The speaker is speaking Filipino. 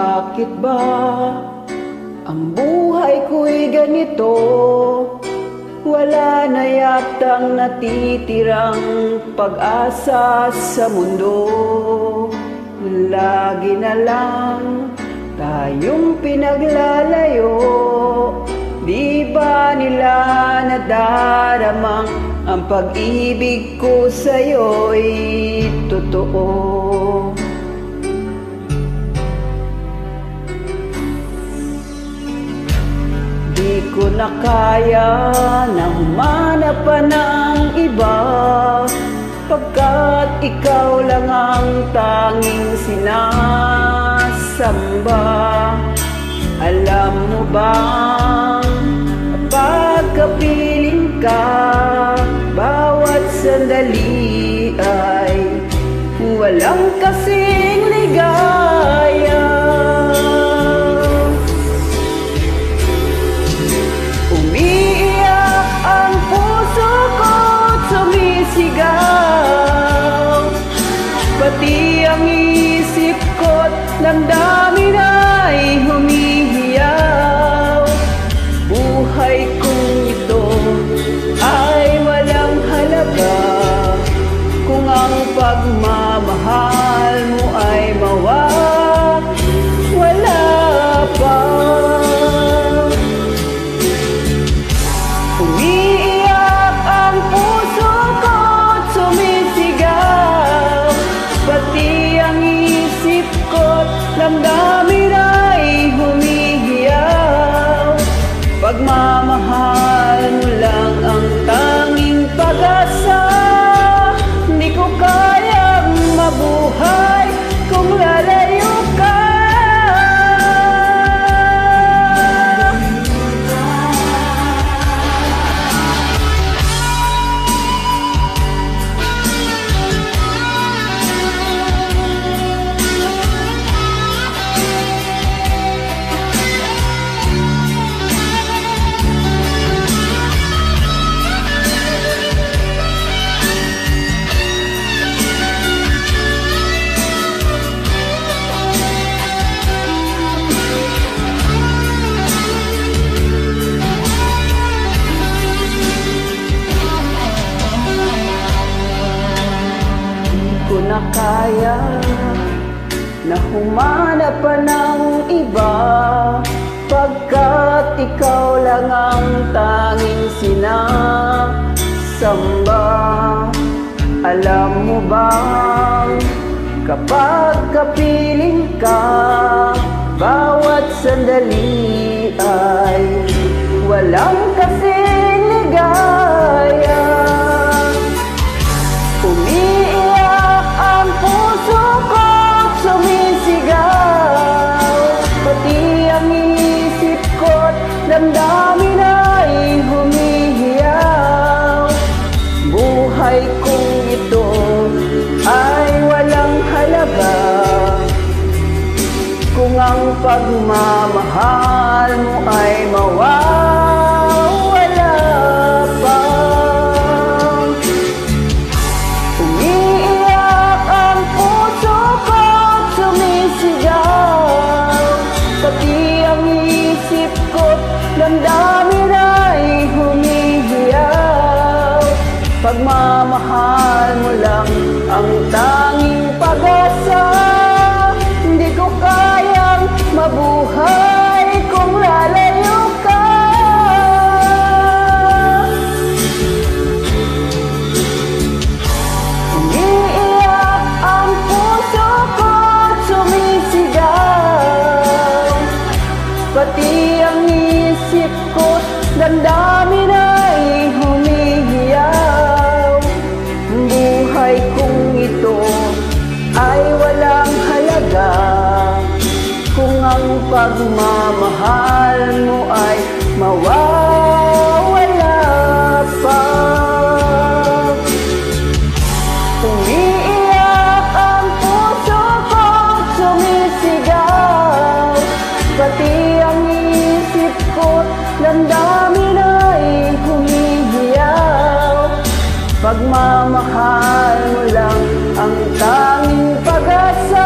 Bakit ba ang buhay ko'y ganito? Wala na yatang natitirang pag-asa sa mundo. Lagi na lang tayong pinaglalayo. Di ba nila nadaramang ang pag-ibig ko sa'yo'y totoo? Di ko na kaya na humanap pa ng iba, pagkat ikaw lang ang tanging sinasamba. Alam mo bang kapag kapiling ka, bawat sandali ay walang kasing ligaya. Umiiyak ang puso ko't sumisigaw, pati ang isip ko't damdamin ay humihiyaw. Buhay kong ito ay walang halaga kung ang pagmamahal mo ay mawawala pa. Umiiyak ang puso ko't sumisigaw, pati ang isip ko't damdamin ay humihiyaw. Pagmamahal mo lang ang tanging pag-asa. Di ko kayang mabuhay kung lalayo ka. Ko na kaya na humanap pa ng iba, pagkat ikaw lang ang tanging sinasamba. Alam mo bang kapag kapiling ka, bawat sandali ay walang kasing ligaya. Umiiyak ang puso ko't sumisigaw, pati ang isip ko't damdamin ay humihiyaw. Buhay kong ito ay walang halaga kung ang pagmamahal mo ay mawawala pa. Umiiyak ang puso ko't sumisigaw, pati ang isip ko't damdamin ay humihiyaw. Pagmamahal mo lang ang tanging pag-asa. Hindi ko kayang mabuhay kung lalayo ka. Umiiyak ang puso ko't sumisigaw, pati ang isip ko't damdamin ay humihiyaw. Buhay kong ito ay walang halaga kung ang pagmamahal mo ay mawawala pa. Umiiyak ang puso ko't sumisigaw, pati ang isip ko't damdamin ay humihiyaw. Pagmamahal mo lang ang tanging pag-asa.